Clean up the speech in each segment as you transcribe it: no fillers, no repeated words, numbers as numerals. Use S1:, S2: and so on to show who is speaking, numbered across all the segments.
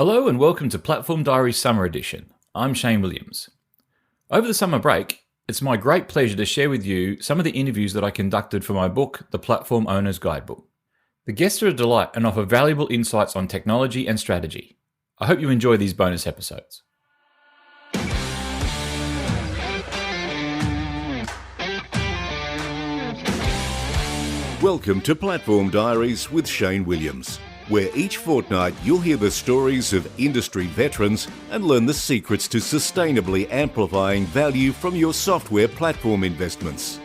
S1: Hello and welcome to Platform Diaries Summer Edition. I'm Shane Williams. Over the summer break, it's my great pleasure to share with you some of the interviews that I conducted for my book, The Platform Owner's Guidebook. The guests are a delight and offer valuable insights on technology and strategy. I hope you enjoy these bonus episodes.
S2: Welcome to Platform Diaries with Shane Williams, where each fortnight you'll hear the stories of industry veterans and learn the secrets to sustainably amplifying value from your software platform investments.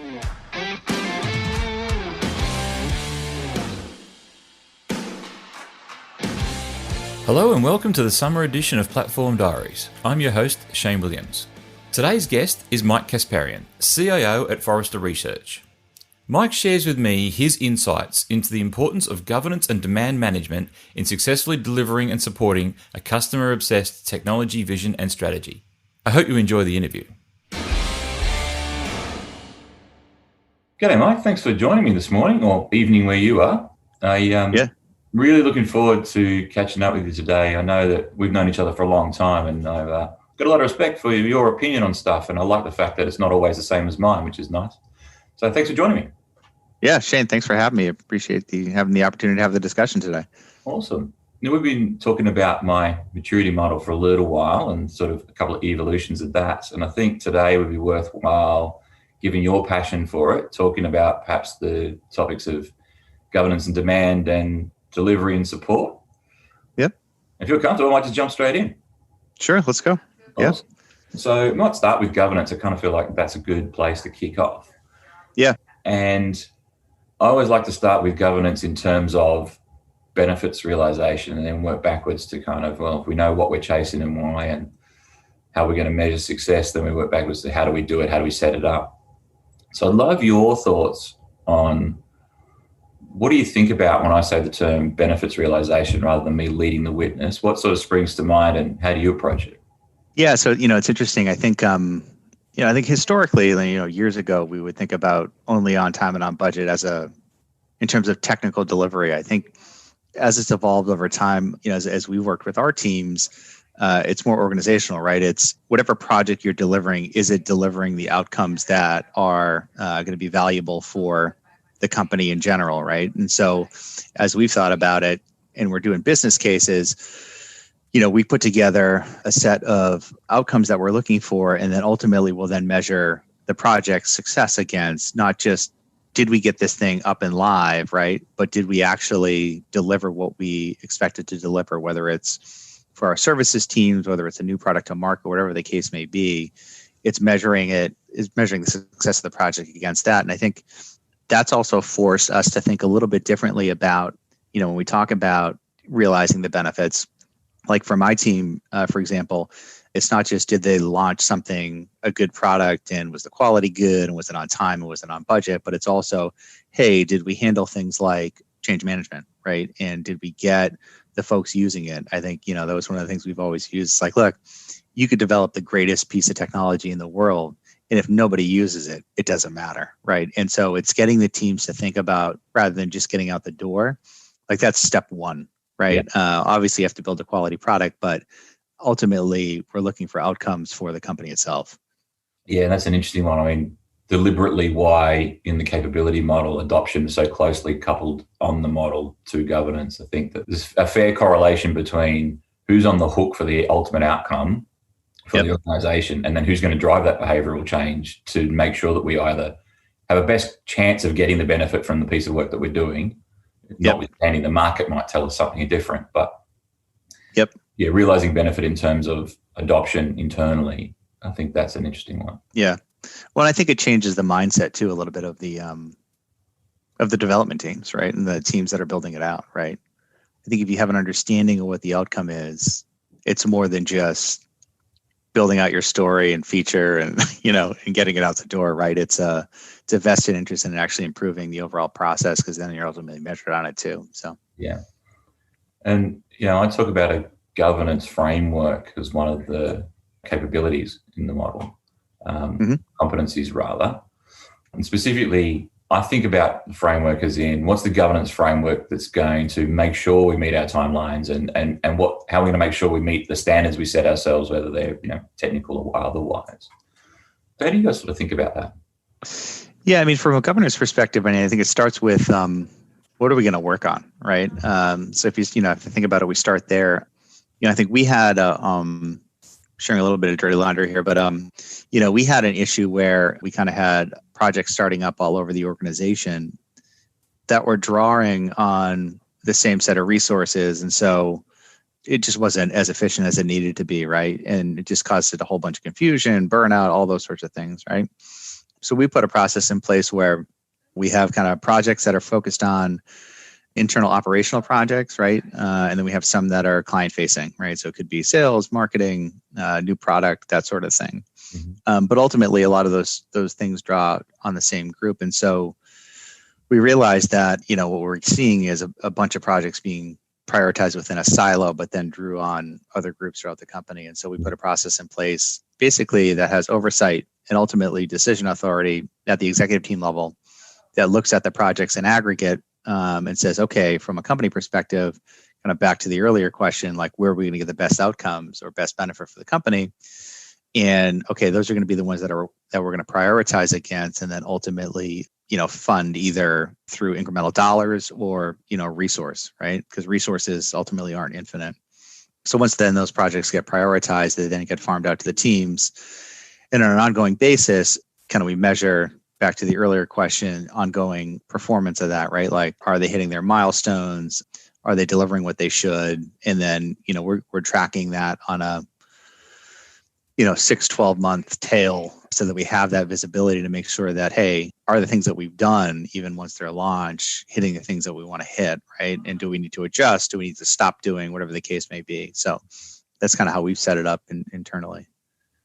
S1: Hello and welcome to the summer edition of Platform Diaries. I'm your host, Shane Williams. Today's guest is Mike Kasparian, CIO at Forrester Research. Mike shares with me his insights into the importance of governance and demand management in successfully delivering and supporting a customer-obsessed technology vision and strategy. I hope you enjoy the interview. G'day, Mike. Thanks for joining me this morning or evening where you are. Really looking forward to catching up with you today. I know that we've known each other for a long time and I've got a lot of respect for your opinion on stuff, and I like the fact that it's not always the same as mine, which is nice. So thanks for joining me.
S3: Yeah, Shane, thanks for having me. I appreciate having the opportunity to have the discussion today.
S1: Awesome. Now, we've been talking about my maturity model for a little while and sort of a couple of evolutions of that. And I think today would be worthwhile, given your passion for it, talking about perhaps the topics of governance and demand and delivery and support.
S3: Yep.
S1: If you're comfortable, I might just jump straight in.
S3: Sure, let's go.
S1: Awesome. Yeah. So I might start with governance. I kind of feel like that's a good place to kick off.
S3: Yeah.
S1: And I always like to start with governance in terms of benefits realization and then work backwards to kind of, well, if we know what we're chasing and why and how we're going to measure success, then we work backwards to how do we do it, how do we set it up. So I'd love your thoughts on what do you think about when I say the term benefits realization rather than me leading the witness? What sort of springs to mind and how do you approach it?
S3: Yeah, so, it's interesting. I think, I think historically, years ago, we would think about only on time and on budget in terms of technical delivery. I think as it's evolved over time, as we worked with our teams, it's more organizational, right? It's whatever project you're delivering, is it delivering the outcomes that are going to be valuable for the company in general, right? And so as we've thought about it and we're doing business cases, we put together a set of outcomes that we're looking for, and then ultimately we'll then measure the project's success against not just did we get this thing up and live, right? But did we actually deliver what we expected to deliver, whether it's for our services teams, whether it's a new product to market, whatever the case may be, it's measuring the success of the project against that. And I think that's also forced us to think a little bit differently about, when we talk about realizing the benefits. Like for my team, for example, it's not just did they launch a good product, and was the quality good, and was it on time, and was it on budget, but it's also, hey, did we handle things like change management, right? And did we get the folks using it? I think, that was one of the things we've always used. It's like, look, you could develop the greatest piece of technology in the world, and if nobody uses it, it doesn't matter, right? And so it's getting the teams to think about, rather than just getting out the door, like that's step one. Right. Yeah. Obviously, you have to build a quality product, but ultimately, we're looking for outcomes for the company itself.
S1: Yeah, that's an interesting one. I mean, deliberately why in the capability model, adoption is so closely coupled on the model to governance. I think that there's a fair correlation between who's on the hook for the ultimate outcome for the organization, and then who's going to drive that behavioral change to make sure that we either have a best chance of getting the benefit from the piece of work that we're doing. Notwithstanding the market might tell us something different, but realizing benefit in terms of adoption internally, I think that's an interesting one.
S3: Yeah, well, I think it changes the mindset too a little bit of the development teams, right, and the teams that are building it out, right. I think if you have an understanding of what the outcome is, it's more than just building out your story and feature and and getting it out the door, right. It's a vested interest in actually improving the overall process, because then you're ultimately measured on it too. So
S1: yeah, and I talk about a governance framework as one of the capabilities in the model, competencies rather, and specifically I think about the framework as in what's the governance framework that's going to make sure we meet our timelines and how we're going to make sure we meet the standards we set ourselves, whether they're technical or otherwise. So how do you guys sort of think about that?
S3: Yeah, I mean, from a governance perspective, I think it starts with what are we going to work on, right? So if you think about it, we start there. I think we had sharing a little bit of dirty laundry here, but we had an issue where we kind of had projects starting up all over the organization that were drawing on the same set of resources, and so it just wasn't as efficient as it needed to be, right? And it just caused it a whole bunch of confusion, burnout, all those sorts of things, right? So we put a process in place where we have kind of projects that are focused on internal operational projects, right? And then we have some that are client facing, right? So it could be sales, marketing, new product, that sort of thing. Mm-hmm. But ultimately, a lot of those things draw on the same group. And so we realized that, what we're seeing is a bunch of projects being prioritized within a silo, but then drew on other groups throughout the company. And so we put a process in place basically that has oversight and ultimately decision authority at the executive team level that looks at the projects in aggregate and says, okay, from a company perspective, kind of back to the earlier question, like where are we going to get the best outcomes or best benefit for the company? And okay, those are going to be the ones that we're going to prioritize against, and then ultimately, fund either through incremental dollars or, resource, right? Because resources ultimately aren't infinite. So once then those projects get prioritized, they then get farmed out to the teams. And on an ongoing basis, kind of we measure, back to the earlier question, ongoing performance of that, right? Like, are they hitting their milestones? Are they delivering what they should? And then, we're tracking that on a 6-12 month tail so that we have that visibility to make sure that, hey, are the things that we've done, even once they're launched, hitting the things that we want to hit, right? And do we need to adjust? Do we need to stop doing, whatever the case may be? So that's kind of how we've set it up internally.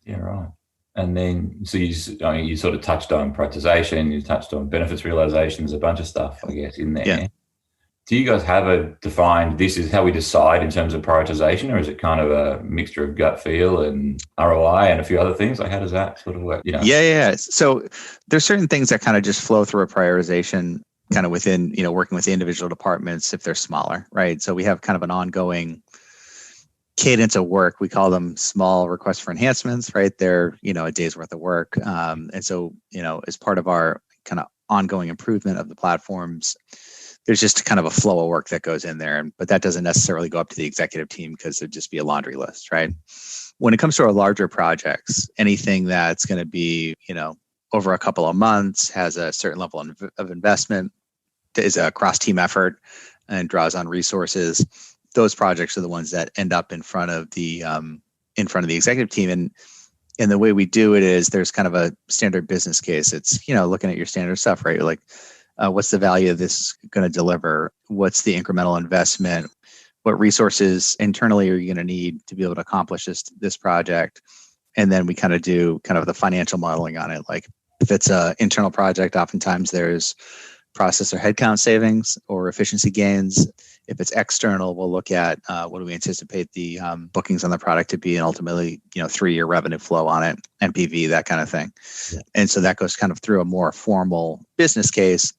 S1: Yeah, right. And then, so you sort of touched on prioritization, you touched on benefits realization, there's a bunch of stuff, I guess, in there. Yeah. Do you guys have a defined, this is how we decide in terms of prioritization, or is it kind of a mixture of gut feel and ROI and a few other things? Like, how does that sort of work?
S3: Yeah. So there's certain things that kind of just flow through a prioritization kind of within, working with the individual departments if they're smaller, right? So we have kind of an ongoing cadence of work. We call them small requests for enhancements, right? They're, a day's worth of work. And so, as part of our kind of ongoing improvement of the platforms, there's just kind of a flow of work that goes in there. But that doesn't necessarily go up to the executive team because it'd just be a laundry list, right? When it comes to our larger projects, anything that's going to be, over a couple of months, has a certain level of investment, is a cross-team effort and draws on resources, those projects are the ones that end up in front of the executive team. And the way we do it is there's kind of a standard business case. It's, looking at your standard stuff, right? Like, what's the value of this going to deliver? What's the incremental investment? What resources internally are you going to need to be able to accomplish this project? And then we kind of do kind of the financial modeling on it. Like, if it's an internal project, oftentimes there's process or headcount savings or efficiency gains. If it's external, we'll look at what do we anticipate the bookings on the product to be, and ultimately, 3-year revenue flow on it, NPV, that kind of thing. Yeah. And so that goes kind of through a more formal business case.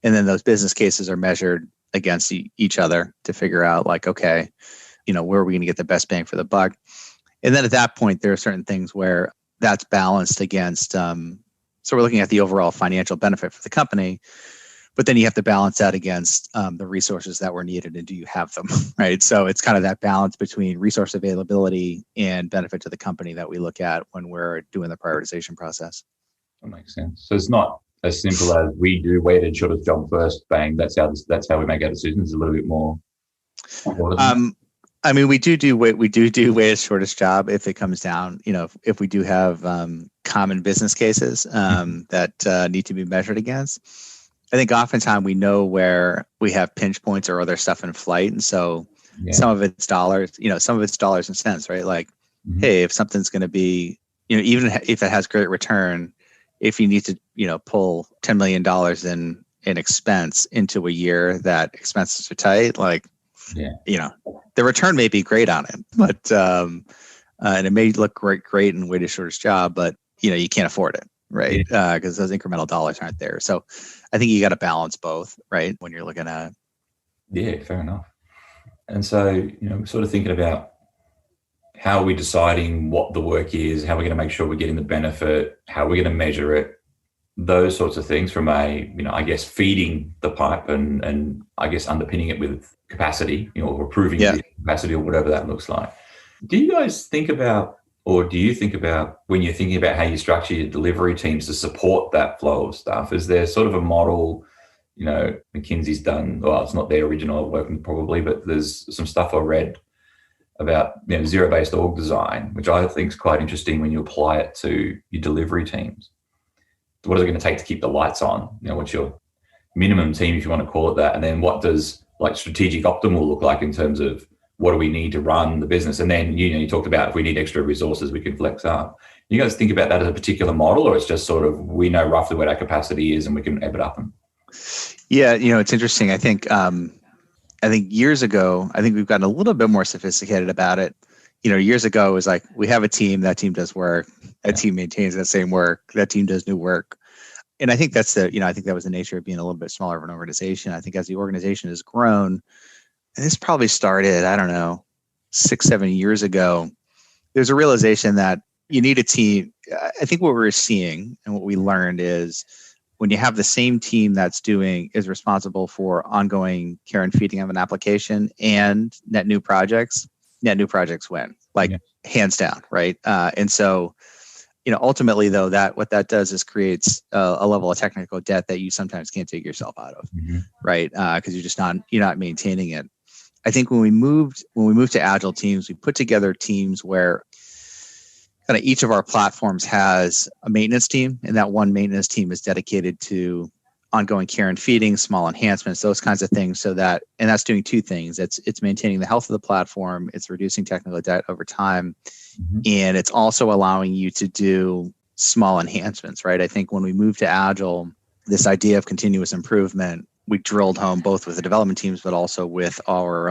S3: And then those business cases are measured against each other to figure out, like, okay, where are we going to get the best bang for the buck? And then at that point, there are certain things where that's balanced against, so we're looking at the overall financial benefit for the company, but then you have to balance that against the resources that were needed, and do you have them, right? So it's kind of that balance between resource availability and benefit to the company that we look at when we're doing the prioritization process.
S1: That makes sense. So it's not as simple as we do weighted shortest job first, bang, that's how we make our decisions. It's a little bit more.
S3: We do weighted shortest job if it comes down, if we do have common business cases that need to be measured against. I think oftentimes we know where we have pinch points or other stuff in flight. And so some of it's dollars, some of it's dollars and cents, right? Like, hey, if something's going to be, even if it has great return, if you need to, pull $10 million in expense into a year that expenses are tight, like, the return may be great on it, but, and it may look great in weighted shortest job, but, you can't afford it. right? Because those incremental dollars aren't there. So I think you got to balance both, right? When you're looking at.
S1: Yeah, fair enough. And so, sort of thinking about how are we deciding what the work is, how we're going to make sure we're getting the benefit, how we're going to measure it, those sorts of things from I guess feeding the pipe and I guess underpinning it with capacity, or proving the capacity or whatever that looks like. Do you guys think about, or do you think about when you're thinking about how you structure your delivery teams to support that flow of stuff? Is there sort of a model, McKinsey's done, well, it's not their original work probably, but there's some stuff I read about zero-based org design, which I think is quite interesting when you apply it to your delivery teams. What is it going to take to keep the lights on? What's your minimum team, if you want to call it that? And then what does strategic optimal look like in terms of what do we need to run the business? And then, you talked about if we need extra resources, we can flex up. You guys think about that as a particular model, or it's just sort of, we know roughly what our capacity is and we can ebb it up?
S3: Yeah, it's interesting. I think years ago, I think we've gotten a little bit more sophisticated about it. Years ago, it was like, we have a team, that team does work, that team maintains that same work, that team does new work. And I think that's I think that was the nature of being a little bit smaller of an organization. I think as the organization has grown, and this probably started, 6-7 years ago, there's a realization that you need a team. I think what we're seeing and what we learned is when you have the same team is responsible for ongoing care and feeding of an application and net new projects win, hands down, right? And so, ultimately though, what that does is creates a level of technical debt that you sometimes can't take yourself out of, right? Because you're not maintaining it. I think when we moved to agile teams, we put together teams where kind of each of our platforms has a maintenance team, and that one maintenance team is dedicated to ongoing care and feeding, small enhancements, those kinds of things. And that's doing two things. It's maintaining the health of the platform, it's reducing technical debt over time, and it's also allowing you to do small enhancements, right? I think when we moved to agile, this idea of continuous improvement, we drilled home both with the development teams, but also with our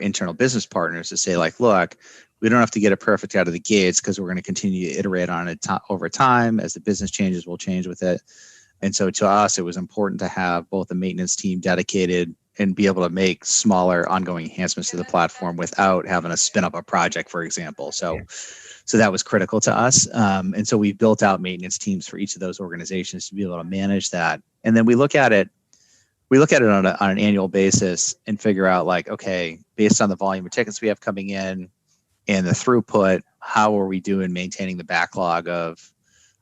S3: internal business partners to say, look, we don't have to get it perfect out of the gates because we're going to continue to iterate on it over time. As the business changes, we'll change with it. And so to us, it was important to have both a maintenance team dedicated and be able to make smaller ongoing enhancements to the platform without having to spin up a project, for example. So that was critical to us. And so we built out maintenance teams for each of those organizations to be able to manage that. And then we look at it on an annual basis and figure out okay, based on the volume of tickets we have coming in and the throughput, how are we doing maintaining the backlog of,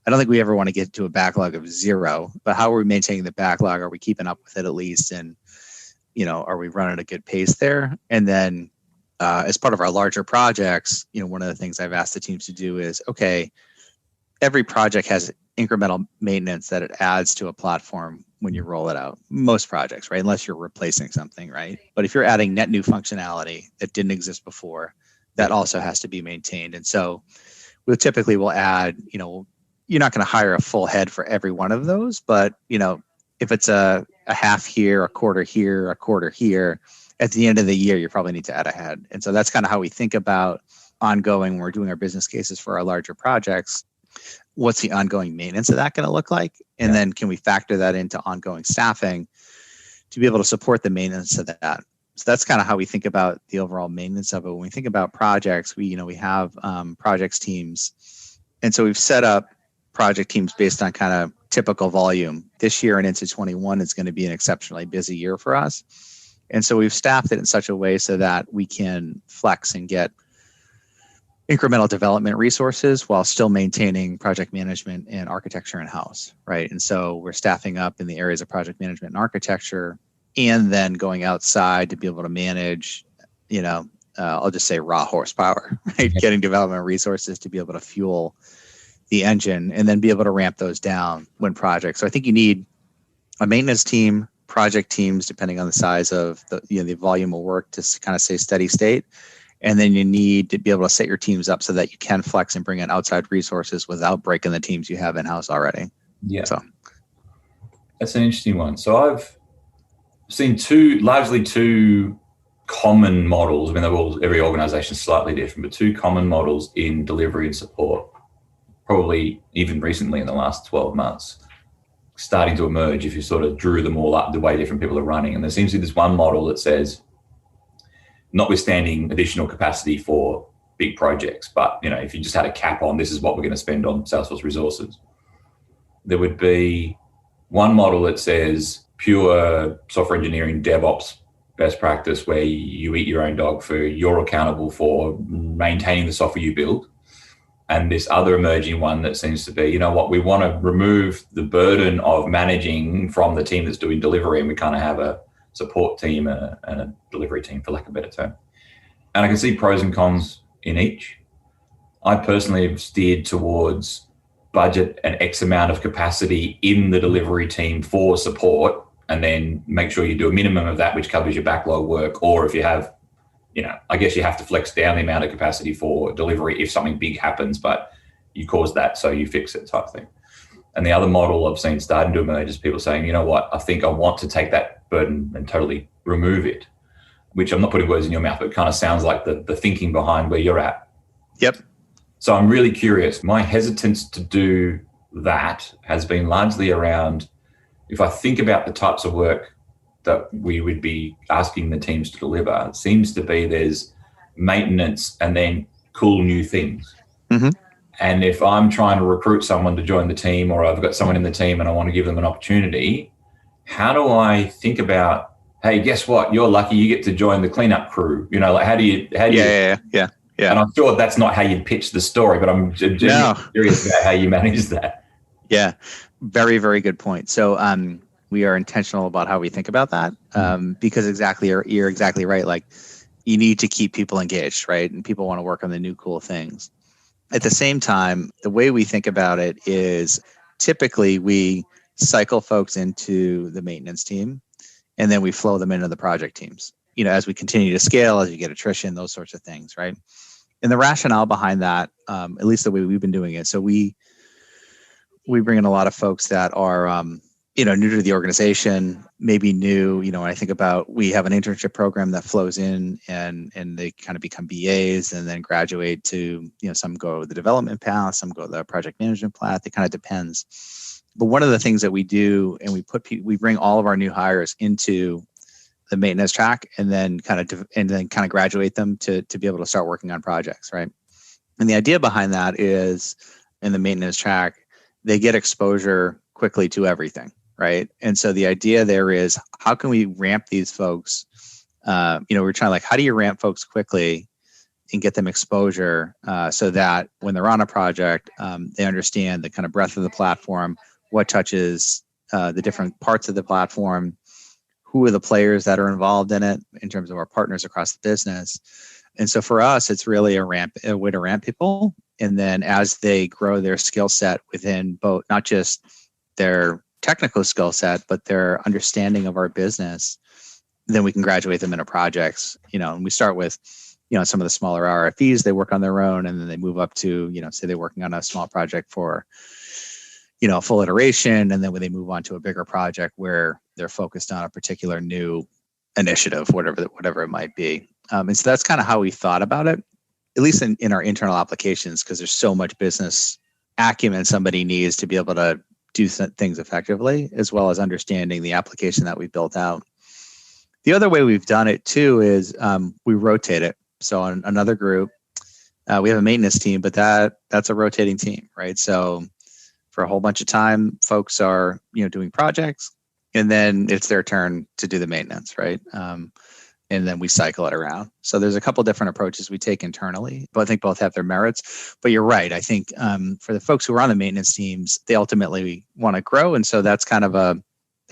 S3: I don't think we ever want to get to a backlog of 0, but how are we maintaining the backlog? Are we keeping up with it at least? And, are we running a good pace there? And then as part of our larger projects, one of the things I've asked the teams to do is, okay, every project has incremental maintenance that it adds to a platform when you roll it out. Most projects, right? Unless you're replacing something, right? But if you're adding net new functionality that didn't exist before, that also has to be maintained. And so we'll typically add, you're not going to hire a full head for every one of those, but if it's a half here, a quarter here, at the end of the year, you probably need to add a head. And so that's kind of how we think about ongoing when we're doing our business cases for our larger projects. What's the ongoing maintenance of that going to look like? And then can we factor that into ongoing staffing to be able to support the maintenance of that? So that's kind of how we think about the overall maintenance of it. When we think about projects, we have projects teams. And so we've set up project teams based on kind of typical volume. This year and into 21 is going to be an exceptionally busy year for us. And so we've staffed it in such a way so that we can flex and get incremental development resources while still maintaining project management and architecture in-house, right? And so we're staffing up in the areas of project management and architecture, and then going outside to be able to manage, I'll just say raw horsepower, right? Getting development resources to be able to fuel the engine and then be able to ramp those down when projects. So I think you need a maintenance team, project teams, depending on the size of the volume of work to kind of stay steady state. And then you need to be able to set your teams up so that you can flex and bring in outside resources without breaking the teams you have in-house already.
S1: Yeah.
S3: So
S1: that's an interesting one. So I've seen largely two common models. I mean, every organization is slightly different, but two common models in delivery and support. probably even recently in the last 12 months, starting to emerge if you sort of drew them all up the way different people are running. And there seems to be this one model that says, notwithstanding additional capacity for big projects, but if you just had a cap on this is what we're going to spend on Salesforce resources, there would be one model that says pure software engineering DevOps best practice where you eat your own dog food, you're accountable for maintaining the software you build. And this other emerging one that seems to be, we want to remove the burden of managing from the team that's doing delivery, and we kind of have a support team and a delivery team, for lack of a better term. And I can see pros and cons in each. I personally have steered towards budget an X amount of capacity in the delivery team for support, and then make sure you do a minimum of that, which covers your backlog work. Or if you have, I guess you have to flex down the amount of capacity for delivery if something big happens, but you caused that, so you fix it type thing. And the other model I've seen starting to emerge is people saying, you know what, I think I want to take that burden and totally remove it, which I'm not putting words in your mouth, but it kind of sounds like the thinking behind where you're at.
S3: Yep.
S1: So I'm really curious. My hesitance to do that has been largely around, if I think about the types of work that we would be asking the teams to deliver, it seems to be there's maintenance and then cool new things.
S3: Mm-hmm.
S1: And if I'm trying to recruit someone to join the team, or I've got someone in the team and I want to give them an opportunity, how do I think about, hey, guess what? You're lucky you get to join the cleanup crew. How do you?
S3: Yeah.
S1: And I'm sure that's not how you'd pitch the story, but I'm genuinely curious about how you manage that.
S3: Yeah, very, very good point. So we are intentional about how we think about that because you're exactly right. Like, you need to keep people engaged, right? And people want to work on the new cool things. At the same time, the way we think about it is typically we cycle folks into the maintenance team and then we flow them into the project teams, as we continue to scale, as you get attrition, those sorts of things, right? And the rationale behind that, at least the way we've been doing it, so we bring in a lot of folks that are, new to the organization, maybe new, when I think about, we have an internship program that flows in and they kind of become BAs and then graduate to, some go the development path, some go the project management path. It kind of depends. But one of the things that we do, and we bring all of our new hires into the maintenance track and then kind of graduate them to be able to start working on projects, right? And the idea behind that is, in the maintenance track, they get exposure quickly to everything, right? And so the idea there is, how can we ramp these folks? We're trying how do you ramp folks quickly and get them exposure so that when they're on a project, they understand the kind of breadth of the platform, what touches the different parts of the platform, who are the players that are involved in it in terms of our partners across the business. And so for us, it's really a way to ramp people. And then as they grow their skill set within both, not just their technical skill set, but their understanding of our business, then we can graduate them into projects, and we start with, some of the smaller RFPs, they work on their own, and then they move up to, say they're working on a small project for, a full iteration. And then when they move on to a bigger project where they're focused on a particular new initiative, whatever it might be. And so that's kind of how we thought about it, at least in our internal applications, because there's so much business acumen somebody needs to be able to do things effectively, as well as understanding the application that we built out. The other way we've done it too is we rotate it. So on another group, we have a maintenance team, but that's a rotating team, right? So for a whole bunch of time, folks are doing projects, and then it's their turn to do the maintenance, right? And then we cycle it around. So there's a couple different approaches we take internally, but I think both have their merits. But you're right. I think for the folks who are on the maintenance teams, they ultimately want to grow, and so that's kind of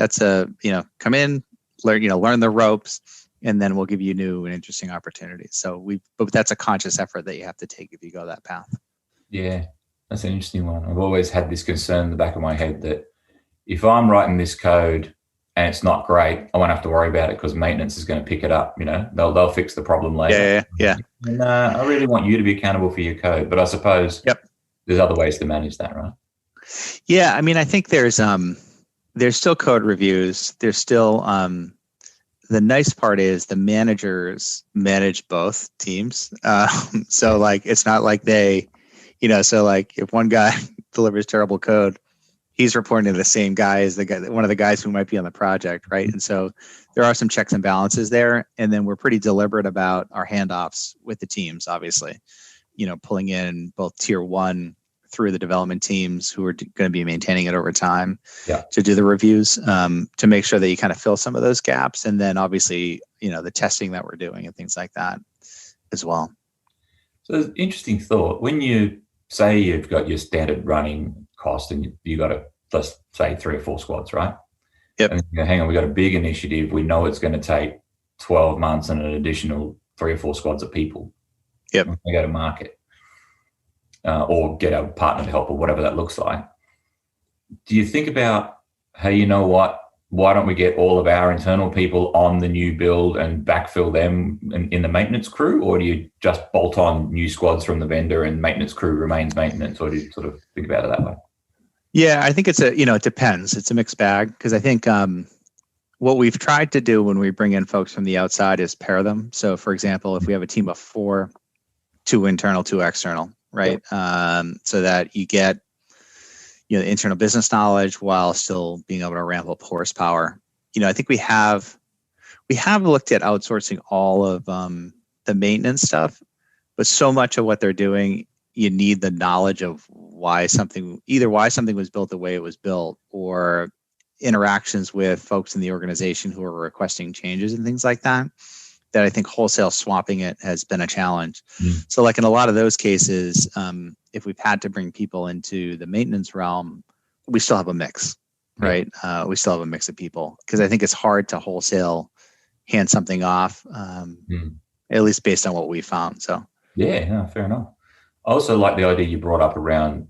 S3: come in, learn the ropes, and then we'll give you new and interesting opportunities. But that's a conscious effort that you have to take if you go that path.
S1: Yeah, that's an interesting one. I've always had this concern in the back of my head that if I'm writing this code and it's not great, I won't have to worry about it because maintenance is going to pick it up. They'll fix the problem later.
S3: Yeah.
S1: And I really want you to be accountable for your code, but I suppose there's other ways to manage that, right?
S3: Yeah, I mean, I think there's still code reviews. There's still the nice part is the managers manage both teams. So it's not like they, So like if one guy delivers terrible code, he's reporting to the same guy as one of the guys who might be on the project, right? And so there are some checks and balances there. And then we're pretty deliberate about our handoffs with the teams, obviously, pulling in both tier one through the development teams who are going to be maintaining it over time to do the reviews, to make sure that you kind of fill some of those gaps. And then obviously, the testing that we're doing and things like that as well.
S1: So interesting thought. When you say you've got your standard running cost and you got to, let's say 3 or 4 squads, right?
S3: Yep.
S1: And hang on, we got a big initiative. We know it's going to take 12 months and an additional 3 or 4 squads of people.
S3: Yep.
S1: We go to market or get a partner to help or whatever that looks like. Do you think about, hey, you know what? Why don't we get all of our internal people on the new build and backfill them in the maintenance crew? Or do you just bolt on new squads from the vendor and maintenance crew remains maintenance? Or do you sort of think about it that way?
S3: Yeah, I think it depends. It's a mixed bag because I think what we've tried to do when we bring in folks from the outside is pair them. So for example, if we have a team of 4, 2 internal, 2 external, right? So that you get the internal business knowledge while still being able to ramp up horsepower. I think we have looked at outsourcing all of the maintenance stuff, but so much of what they're doing, you need the knowledge of why something was built the way it was built, or interactions with folks in the organization who are requesting changes and things like that I think wholesale swapping it has been a challenge. So like in a lot of those cases, if we've had to bring people into the maintenance realm, we still have a mix, right? We still have a mix of people because I think it's hard to wholesale hand something off, at least based on what we found. So
S1: fair enough. I also like the idea you brought up around,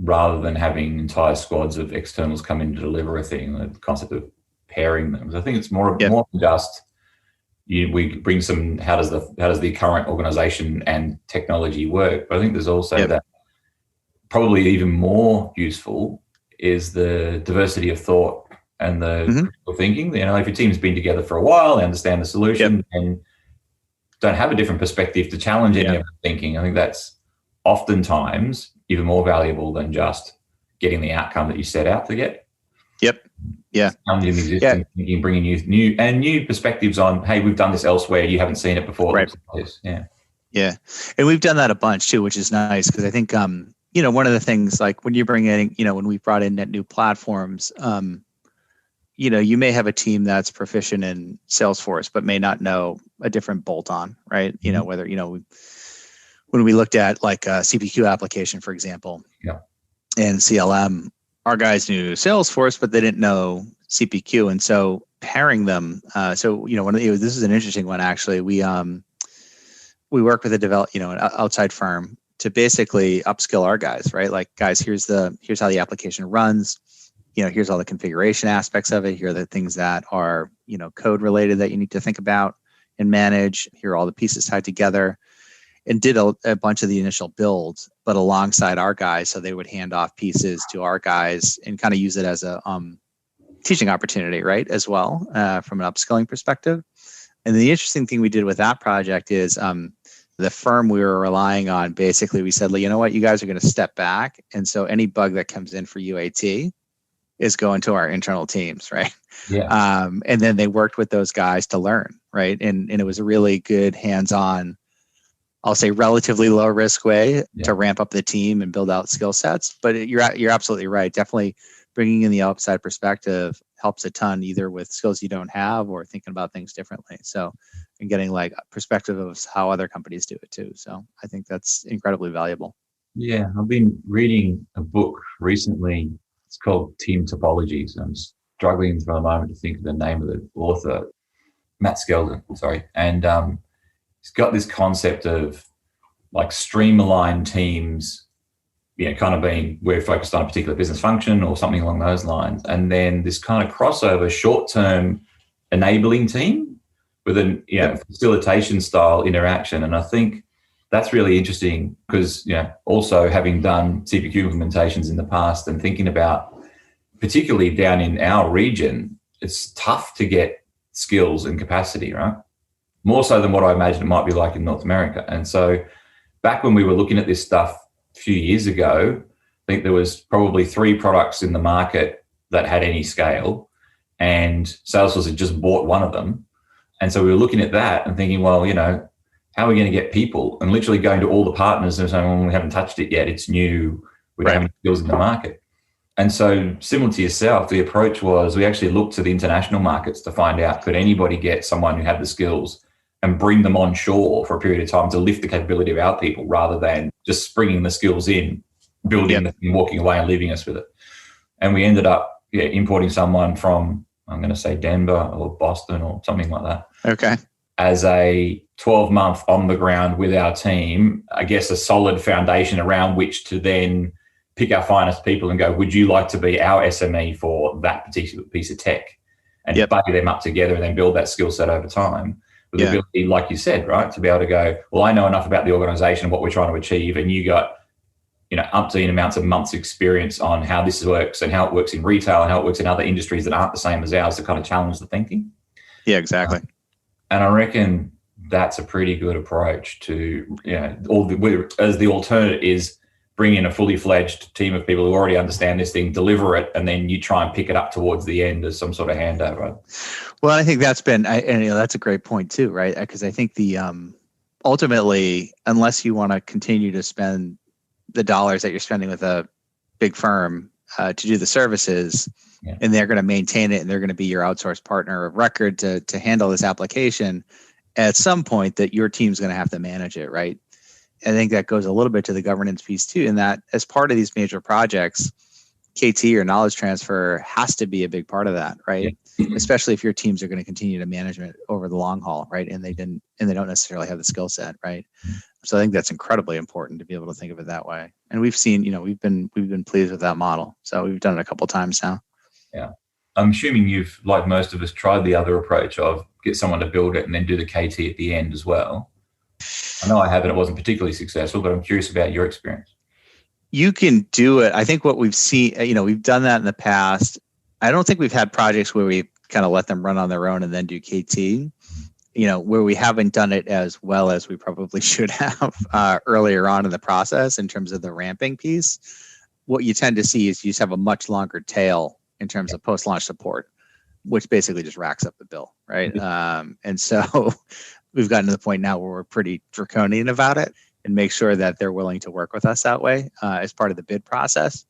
S1: rather than having entire squads of externals come in to deliver a thing, the concept of pairing them. I think it's more than just we bring some. How does the current organization and technology work? But I think there's also that probably even more useful is the diversity of thought and the critical thinking. If your team's been together for a while, they understand the solution and don't have a different perspective to challenge any of the thinking. I think that's oftentimes even more valuable than just getting the outcome that you set out to get. Challenging existing thinking, bringing new perspectives on, hey, we've done this elsewhere, you haven't seen it before.
S3: Right. And we've done that a bunch too, which is nice because I think one of the things, like when you bring in, when we brought in net new platforms, you may have a team that's proficient in Salesforce but may not know a different bolt-on, right? Whether when we looked at like a CPQ application, for example, and CLM, our guys knew Salesforce, but they didn't know CPQ. And so pairing them, this is an interesting one, actually. We work with an outside firm to basically upskill our guys, right? Like, guys, here's how the application runs. Here's all the configuration aspects of it. Here are the things that are, code related that you need to think about and manage. Here are all the pieces tied together. And did a bunch of the initial builds, but alongside our guys, so they would hand off pieces to our guys and kind of use it as a teaching opportunity, right, as well, from an upskilling perspective. And the interesting thing we did with that project is the firm we were relying on, basically we said, you know what, you guys are going to step back. And so any bug that comes in for UAT is going to our internal teams, right? And then they worked with those guys to learn, right? And it was a really good hands-on, I'll say relatively low risk way to ramp up the team and build out skill sets. But you're absolutely right. Definitely bringing in the outside perspective helps a ton, either with skills you don't have or thinking about things differently. So, and getting like a perspective of how other companies do it too. So I think that's incredibly valuable. Yeah,
S1: I've been reading a book recently. It's called Team Topologies. I'm struggling for a moment to think of the name of the author, Matt Skeldon, sorry. And he's got this concept of like streamlined teams, kind of being we're focused on a particular business function or something along those lines. And then this kind of crossover short-term enabling team with an facilitation style interaction. And I think that's really interesting because, also having done CPQ implementations in the past and thinking about, particularly down in our region, it's tough to get skills and capacity, right? More so than what I imagine it might be like in North America. And so back when we were looking at this stuff few years ago, I think there was probably 3 products in the market that had any scale, and Salesforce had just bought one of them. And so we were looking at that and thinking, well, how are we going to get people? And literally going to all the partners and saying, well, we haven't touched it yet. It's new. We don't have any skills in the market. And so similar to yourself, the approach was we actually looked to the international markets to find out, could anybody get someone who had the skills and bring them on shore for a period of time to lift the capability of our people rather than just springing the skills in, building them and walking away and leaving us with it. And we ended up importing someone from, I'm going to say Denver or Boston or something like that.
S3: Okay.
S1: As a 12-month on the ground with our team, I guess a solid foundation around which to then pick our finest people and go, would you like to be our SME for that particular piece of tech? And buddy them up together and then build that skill set over time. With the ability, like you said, right, to be able to go, well, I know enough about the organization and what we're trying to achieve, and you got, umpteen amounts of months experience on how this works and how it works in retail and how it works in other industries that aren't the same as ours to kind of challenge the thinking.
S3: Yeah, exactly.
S1: And I reckon that's a pretty good approach to, as the alternate is bring in a fully fledged team of people who already understand this thing, deliver it, and then you try and pick it up towards the end as some sort of handover.
S3: Well, I think that's been, that's a great point too, right? Because I think ultimately, unless you want to continue to spend the dollars that you're spending with a big firm to do the services, and they're going to maintain it and they're going to be your outsourced partner of record to handle this application, at some point that your team's going to have to manage it, right? I think that goes a little bit to the governance piece too, in that as part of these major projects, KT or knowledge transfer has to be a big part of that, right? Especially if your teams are going to continue to manage it over the long haul, right? And they don't necessarily have the skill set, right? So I think that's incredibly important to be able to think of it that way. And we've seen, we've been pleased with that model. So we've done it a couple of times now.
S1: Yeah. I'm assuming you've, like most of us, tried the other approach of get someone to build it and then do the KT at the end as well. I know I have, and it wasn't particularly successful, but I'm curious about your experience.
S3: You can do it. I think what we've seen, we've done that in the past. I don't think we've had projects where we kind of let them run on their own and then do KT, where we haven't done it as well as we probably should have earlier on in the process in terms of the ramping piece. What you tend to see is you just have a much longer tail in terms of post-launch support, which basically just racks up the bill, right? And so we've gotten to the point now where we're pretty draconian about it and make sure that they're willing to work with us that way as part of the bid process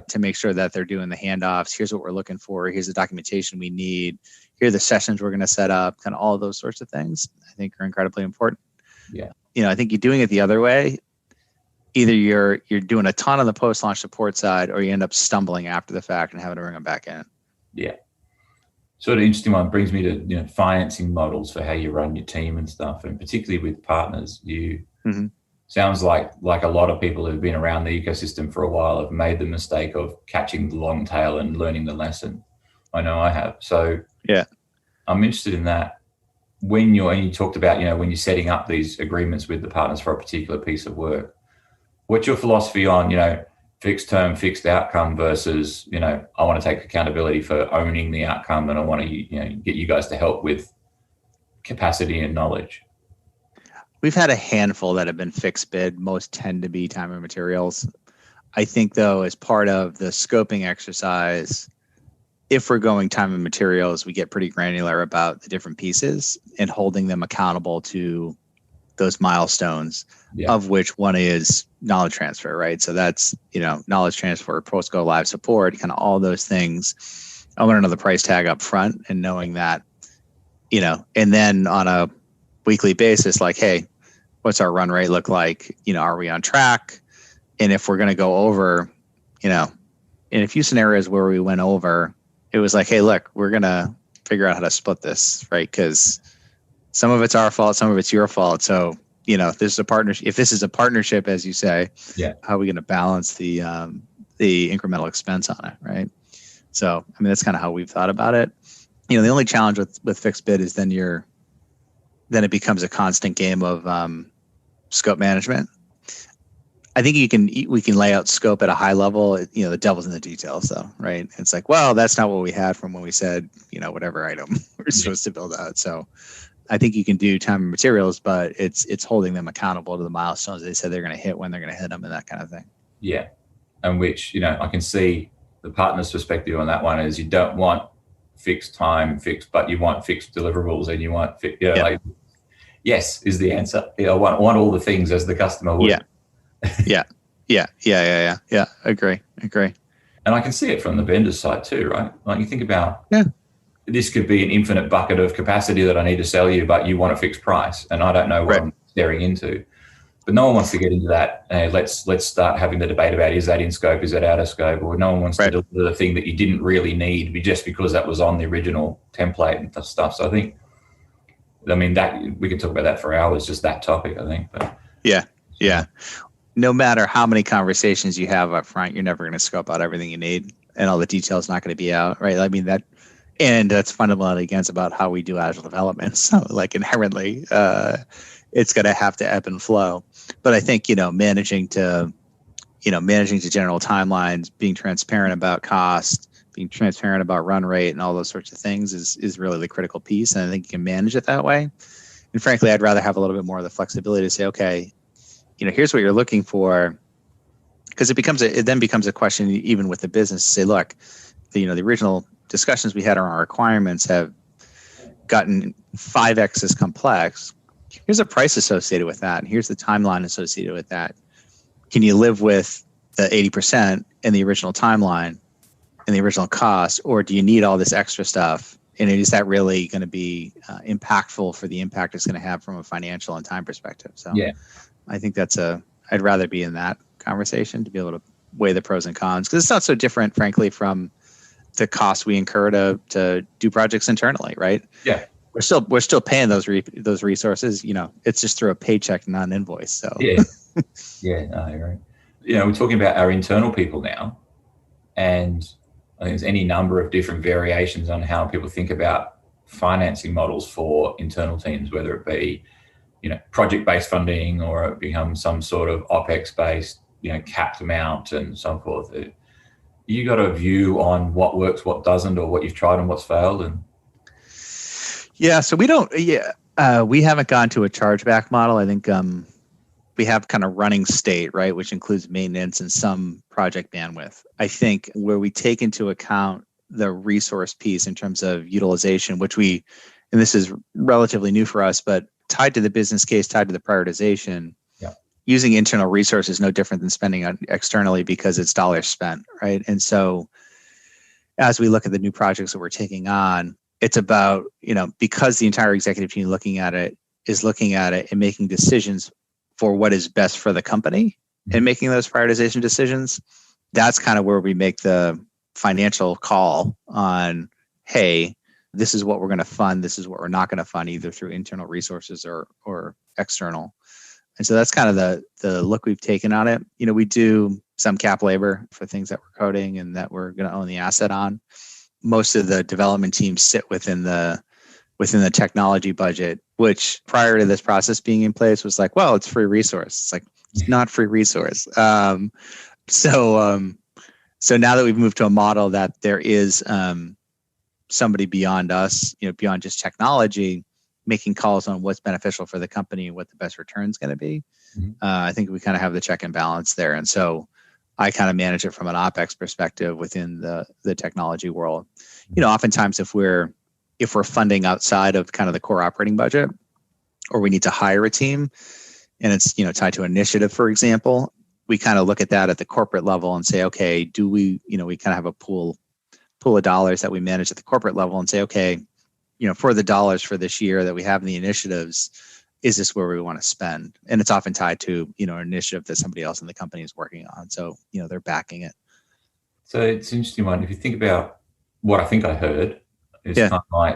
S3: to make sure that they're doing the handoffs. Here's what we're looking for. Here's the documentation we need. Here are the sessions we're going to set up, kind of all of those sorts of things, I think are incredibly important.
S1: Yeah.
S3: I think you're doing it the other way. Either you're doing a ton on the post-launch support side, or you end up stumbling after the fact and having to bring them back in. Yeah.
S1: Sort of interesting one. Brings me to financing models for how you run your team and stuff, and particularly with partners. You sounds like a lot of people who've been around the ecosystem for a while have made the mistake of catching the long tail and learning the lesson. I know I have. So I'm interested in that. When you talked about when you're setting up these agreements with the partners for a particular piece of work, what's your philosophy on fixed term, fixed outcome versus, I want to take accountability for owning the outcome and I want to, get you guys to help with capacity and knowledge?
S3: We've had a handful that have been fixed bid. Most tend to be time and materials. I think, though, as part of the scoping exercise, if we're going time and materials, we get pretty granular about the different pieces and holding them accountable to those milestones, of which one is knowledge transfer, right? So that's, knowledge transfer, post-go live support, kind of all those things. I want to know the price tag up front and knowing that, and then on a weekly basis, like, hey, what's our run rate look like? Are we on track? And if we're going to go over, in a few scenarios where we went over, it was like, hey, look, we're going to figure out how to split this, right? Because some of it's our fault, some of it's your fault. So, if this is a partnership, as you say, how are we going to balance the incremental expense on it, right? So, that's kind of how we've thought about it. The only challenge with fixed bid is then it becomes a constant game of scope management. I think we can lay out scope at a high level. The devil's in the details, though, right? It's like, well, that's not what we had from when we said, whatever item we're supposed to build out. So I think you can do time and materials, but it's holding them accountable to the milestones they said they're going to hit, when they're going to hit them, and that kind of thing.
S1: Yeah. And which, I can see the partner's perspective on that one is you don't want fixed time, but you want fixed deliverables, and you want, like, yes is the answer. I want all the things as the customer would.
S3: Yeah. Agree.
S1: And I can see it from the vendor's side too, right? Like, you think about, this could be an infinite bucket of capacity that I need to sell you, but you want a fixed price, and I don't know what I'm staring into. But no one wants to get into that. Let's start having the debate about, is that in scope, is that out of scope? Or no one wants to deliver the thing that you didn't really need just because that was on the original template and stuff. So I think, that we could talk about that for hours, just that topic, I think. But
S3: yeah. No matter how many conversations you have up front, you're never going to scope out everything you need, and all the details not going to be out, right? And that's fundamentally against about how we do agile development. So, like, inherently, it's going to have to ebb and flow. But I think, managing to general timelines, being transparent about cost, being transparent about run rate, and all those sorts of things is really the critical piece. And I think you can manage it that way. And frankly, I'd rather have a little bit more of the flexibility to say, okay, here's what you're looking for, because it then becomes a question, even with the business, to say, look, the original discussions we had around requirements have gotten 5x as complex. Here's a price associated with that, and here's the timeline associated with that. Can you live with the 80% in the original timeline and the original cost, or do you need all this extra stuff? And is that really going to be impactful for the impact it's going to have from a financial and time perspective? So I think I'd rather be in that conversation to be able to weigh the pros and cons, because it's not so different, frankly, from the cost we incur to do projects internally, right?
S1: Yeah.
S3: We're still paying those resources. It's just through a paycheck, not an invoice. So
S1: right. We're talking about our internal people now, and I think there's any number of different variations on how people think about financing models for internal teams, whether it be project-based funding, or it becomes some sort of OpEx-based, capped amount and so forth. You got a view on what works, what doesn't, or what you've tried and what's failed? And
S3: so we don't. We haven't gone to a chargeback model. I think we have kind of running state, right, which includes maintenance and some project bandwidth. I think where we take into account the resource piece in terms of utilization, and this is relatively new for us, but tied to the business case, tied to the prioritization. Using internal resources is no different than spending externally, because it's dollars spent, right? And so as we look at the new projects that we're taking on, it's about, because the entire executive team is looking at it and making decisions for what is best for the company and making those prioritization decisions. That's kind of where we make the financial call on, hey, this is what we're going to fund. This is what we're not going to fund, either through internal resources or external. And so that's kind of the look we've taken on it. We do some cap labor for things that we're coding and that we're going to own the asset on. Most of the development teams sit within the technology budget, which prior to this process being in place was like, well, it's free resource. It's like, it's not free resource. So now that we've moved to a model that there is somebody beyond us, beyond just technology, making calls on what's beneficial for the company and what the best return is going to be. I think we kind of have the check and balance there. And so I kind of manage it from an OpEx perspective within the technology world. Oftentimes if we're funding outside of kind of the core operating budget, or we need to hire a team and it's, tied to an initiative, for example, we kind of look at that at the corporate level and say, okay, do we kind of have a pool of dollars that we manage at the corporate level and say, okay, for the dollars for this year that we have in the initiatives, is this where we want to spend? And it's often tied to, an initiative that somebody else in the company is working on. So, they're backing it.
S1: So it's an interesting one. If you think about what I think I heard, it's kind of like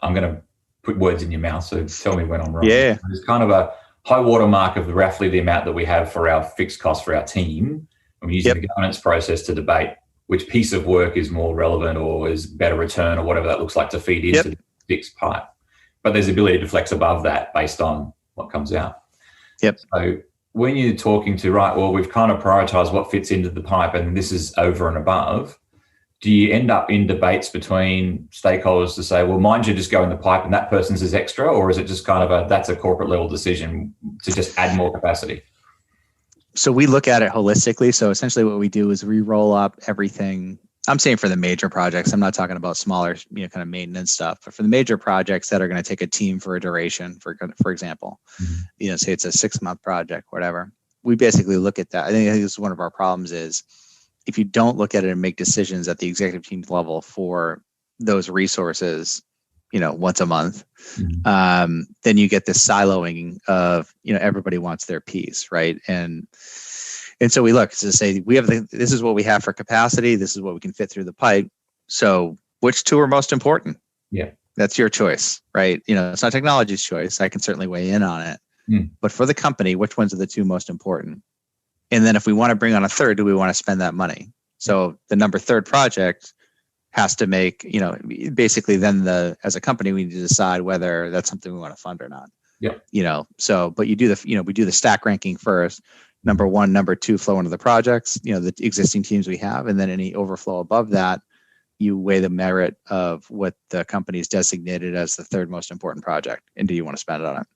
S1: I'm going to put words in your mouth, so tell me when I'm wrong.
S3: Yeah.
S1: There's kind of a high water mark of roughly the amount that we have for our fixed costs for our team. And we're using the governance process to debate which piece of work is more relevant or is better return or whatever that looks like to feed into the fixed pipe. But there's the ability to flex above that based on what comes out. So when you're talking to, we've kind of prioritized what fits into the pipe and this is over and above, do you end up in debates between stakeholders to say, well, mine should just go in the pipe and that person's is extra? Or is it just kind of that's a corporate level decision to just add more capacity?
S3: So we look at it holistically. So essentially what we do is we roll up everything. I'm saying for the major projects, I'm not talking about smaller, kind of maintenance stuff, but for the major projects that are going to take a team for a duration, for example, say it's a 6-month project, whatever. We basically look at that. I think this is one of our problems is if you don't look at it and make decisions at the executive team level for those resources, once a month, then you get this siloing of, everybody wants their piece, right? And so we look to say this is what we have for capacity. This is what we can fit through the pipe. So which two are most important?
S1: Yeah,
S3: that's your choice, right? It's not technology's choice. I can certainly weigh in on it, but for the company, which ones are the two most important? And then if we want to bring on a third, do we want to spend that money? So the number third project has to make, basically then as a company, we need to decide whether that's something we want to fund or not.
S1: Yeah.
S3: But you do we do the stack ranking first. Number 1, number 2 flow into the projects, the existing teams we have, and then any overflow above that, you weigh the merit of what the company's designated as the third most important project, and do you want to spend it on it?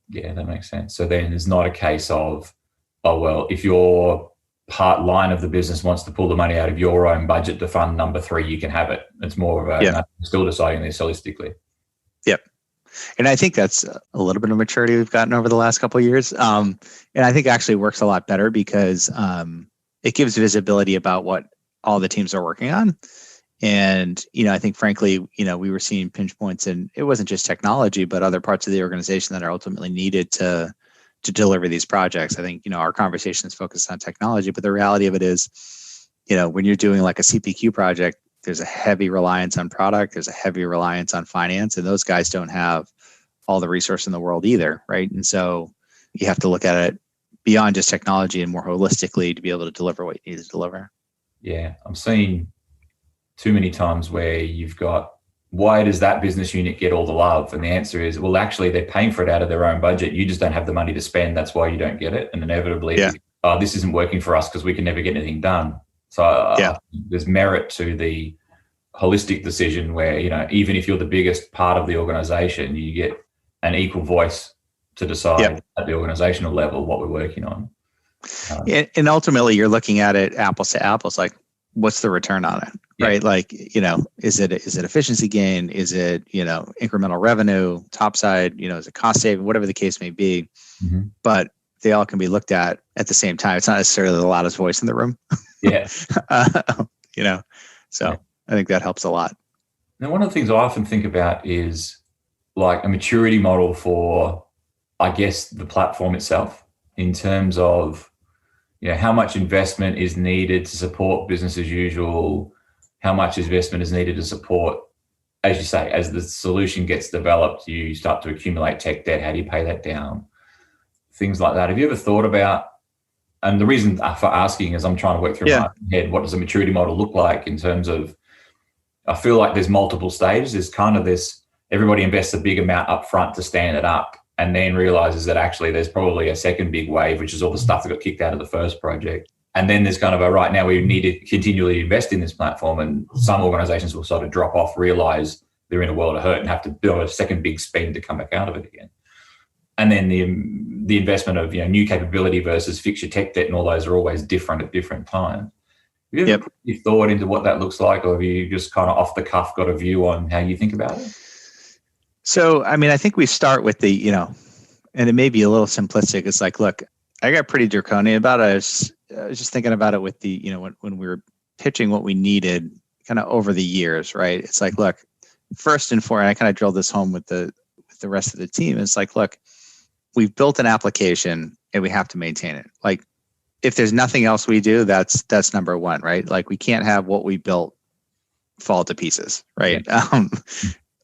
S1: Yeah, that makes sense. So then it's not a case of, oh, well, if your part line of the business wants to pull the money out of your own budget to fund number 3, you can have it. It's more of still deciding this holistically.
S3: Yep. And I think that's a little bit of maturity we've gotten over the last couple of years. And I think actually works a lot better because it gives visibility about what all the teams are working on. And, I think frankly, we were seeing pinch points, and it wasn't just technology, but other parts of the organization that are ultimately needed to deliver these projects. I think, our conversation is focused on technology, but the reality of it is, when you're doing like a CPQ project, there's a heavy reliance on product. There's a heavy reliance on finance, and those guys don't have all the resource in the world either, right? And so you have to look at it beyond just technology and more holistically to be able to deliver what you need to deliver.
S1: Yeah, I'm seeing too many times where you've got, why does that business unit get all the love? And the answer is, well, actually, they're paying for it out of their own budget. You just don't have the money to spend. That's why you don't get it. And inevitably, this isn't working for us because we can never get anything done. So there's merit to the holistic decision where, even if you're the biggest part of the organization, you get an equal voice to decide at the organizational level what we're working on.
S3: And ultimately, you're looking at it apples to apples, like what's the return on it, right? Like, is it efficiency gain? Is it, incremental revenue, top side, is it cost saving, whatever the case may be. But they all can be looked at the same time. It's not necessarily the loudest voice in the room. So I think that helps a lot.
S1: Now, one of the things I often think about is like a maturity model for, I guess, the platform itself in terms of, how much investment is needed to support business as usual, how much investment is needed to support, as you say, as the solution gets developed, you start to accumulate tech debt. How do you pay that down? Things like that. Have you ever thought about, and the reason for asking is I'm trying to work through my head, what does a maturity model look like in terms of, I feel like there's multiple stages. There's kind of this, everybody invests a big amount up front to stand it up and then realizes that actually there's probably a second big wave, which is all the stuff that got kicked out of the first project. And then there's kind of a, right now we need to continually invest in this platform, and some organizations will sort of drop off, realize they're in a world of hurt and have to build a second big spend to come back out of it again. And then the investment of new capability versus fix your tech debt and all those are always different at different times. Have you ever put your thought into what that looks like, or have you just kind of off the cuff got a view on how you think about it?
S3: So, I mean, I think we start with the, and it may be a little simplistic. It's like, look, I got pretty draconian about it. I was just thinking about it with the, when we were pitching what we needed kind of over the years, right? It's like, look, first and foremost, I kind of drilled this home with the rest of the team. It's like, look, we've built an application and we have to maintain it. Like, if there's nothing else we do, that's number one, right? Like, we can't have what we built fall to pieces, right? Yeah.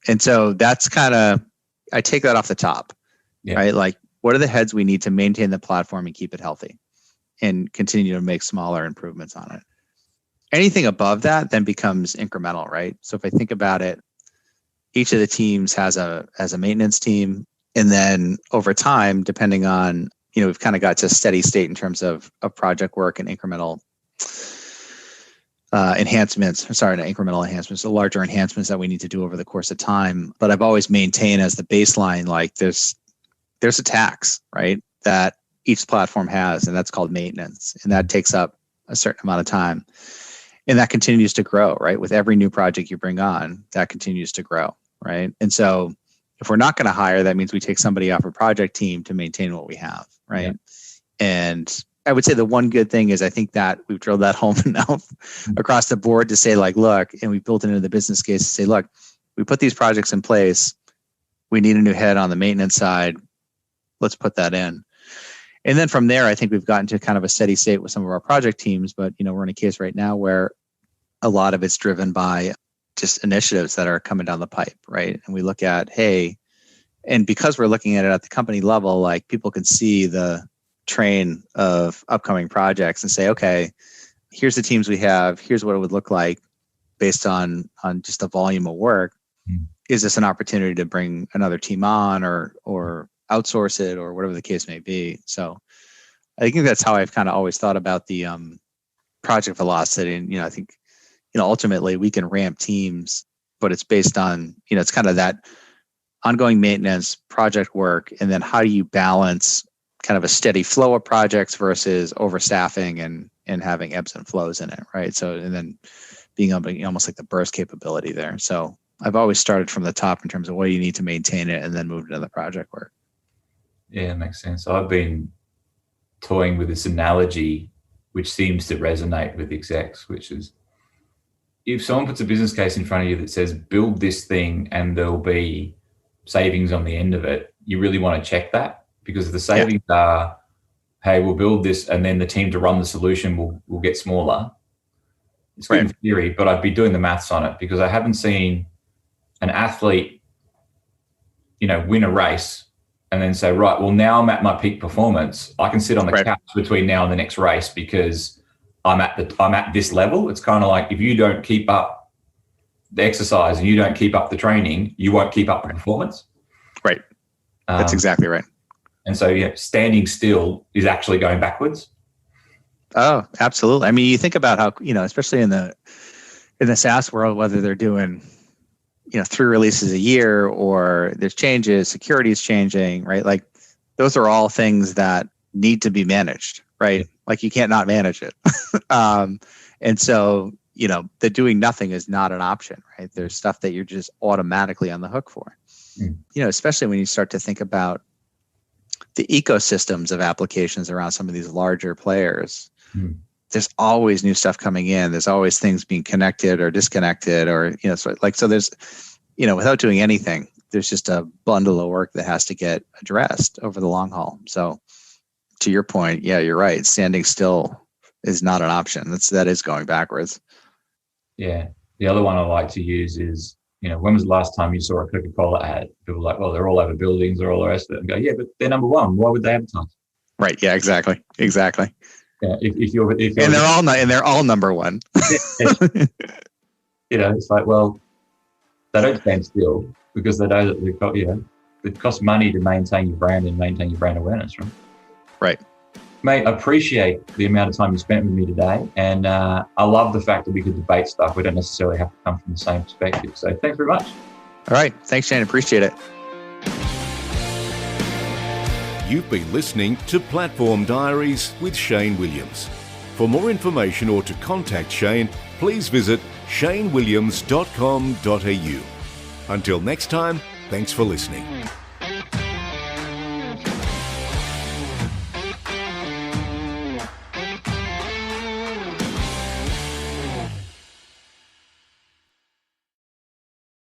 S3: And so that's kind of, I take that off the top, right? Like, what are the heads we need to maintain the platform and keep it healthy and continue to make smaller improvements on it? Anything above that then becomes incremental, right? So if I think about it, each of the teams has a maintenance team. And then over time, depending on, we've kind of got to a steady state in terms of project work and incremental enhancements, sorry, not incremental enhancements, the larger enhancements that we need to do over the course of time. But I've always maintained as the baseline, like there's a tax, right, that each platform has, and that's called maintenance. And that takes up a certain amount of time. And that continues to grow, right? With every new project you bring on, that continues to grow, right? And so if we're not going to hire, that means we take somebody off a project team to maintain what we have, right? Yeah. And I would say the one good thing is I think that we've drilled that home enough across the board to say, like, look, and we built it into the business case to say, look, we put these projects in place. We need a new head on the maintenance side. Let's put that in. And then from there, I think we've gotten to kind of a steady state with some of our project teams. But, we're in a case right now where a lot of it's driven by just initiatives that are coming down the pipe, right? And we look at, hey, and because we're looking at it at the company level, like people can see the train of upcoming projects and say, okay, here's the teams we have. Here's what it would look like based on just the volume of work. Is this an opportunity to bring another team on or outsource it or whatever the case may be? So I think that's how I've kind of always thought about the project velocity. And, I think, ultimately we can ramp teams, but it's based on, it's kind of that ongoing maintenance, project work, and then how do you balance kind of a steady flow of projects versus overstaffing and having ebbs and flows in it, right? So, and then being able to, almost like the burst capability there. So I've always started from the top in terms of what you need to maintain it and then moved into the project work.
S1: Yeah, it makes sense. I've been toying with this analogy, which seems to resonate with execs, which is if someone puts a business case in front of you that says, build this thing and there'll be savings on the end of it, you really want to check that, because if the savings are, hey, we'll build this and then the team to run the solution will get smaller. It's good in theory, but I'd be doing the maths on it, because I haven't seen an athlete, win a race and then say, right, well, now I'm at my peak performance. I can sit on the couch between now and the next race because I'm at this level. It's kind of like, if you don't keep up the exercise and you don't keep up the training, you won't keep up the performance. Right.
S3: That's exactly right.
S1: And so, standing still is actually going backwards.
S3: Oh, absolutely. I mean, you think about how, especially in the SaaS world, whether they're doing, 3 releases a year or there's changes, security is changing, right? Like those are all things that need to be managed, right? Like you can't not manage it. And so, the doing nothing is not an option, right? There's stuff that you're just automatically on the hook for, especially when you start to think about the ecosystems of applications around some of these larger players. There's always new stuff coming in. There's always things being connected or disconnected or, so there's, without doing anything, there's just a bundle of work that has to get addressed over the long haul. So to your point, yeah, you're right. Standing still is not an option. That is going backwards.
S1: Yeah. The other one I like to use is, when was the last time you saw a Coca-Cola ad? People are like, well, they're all over buildings or all the rest of it. And go, yeah, but they're number one. Why would they advertise?
S3: Right. Yeah, exactly.
S1: Yeah, if you're
S3: and they're all number one.
S1: It's like, well, they don't stand still because they know that they've got, it costs money to maintain your brand and maintain your brand awareness, right?
S3: Right.
S1: Mate, I appreciate the amount of time you spent with me today, and I love the fact that we could debate stuff. We don't necessarily have to come from the same perspective. So thanks very much.
S3: All right. Thanks, Shane. Appreciate it.
S2: You've been listening to Platform Diaries with Shane Williams. For more information or to contact Shane, please visit shanewilliams.com.au. Until next time, thanks for listening.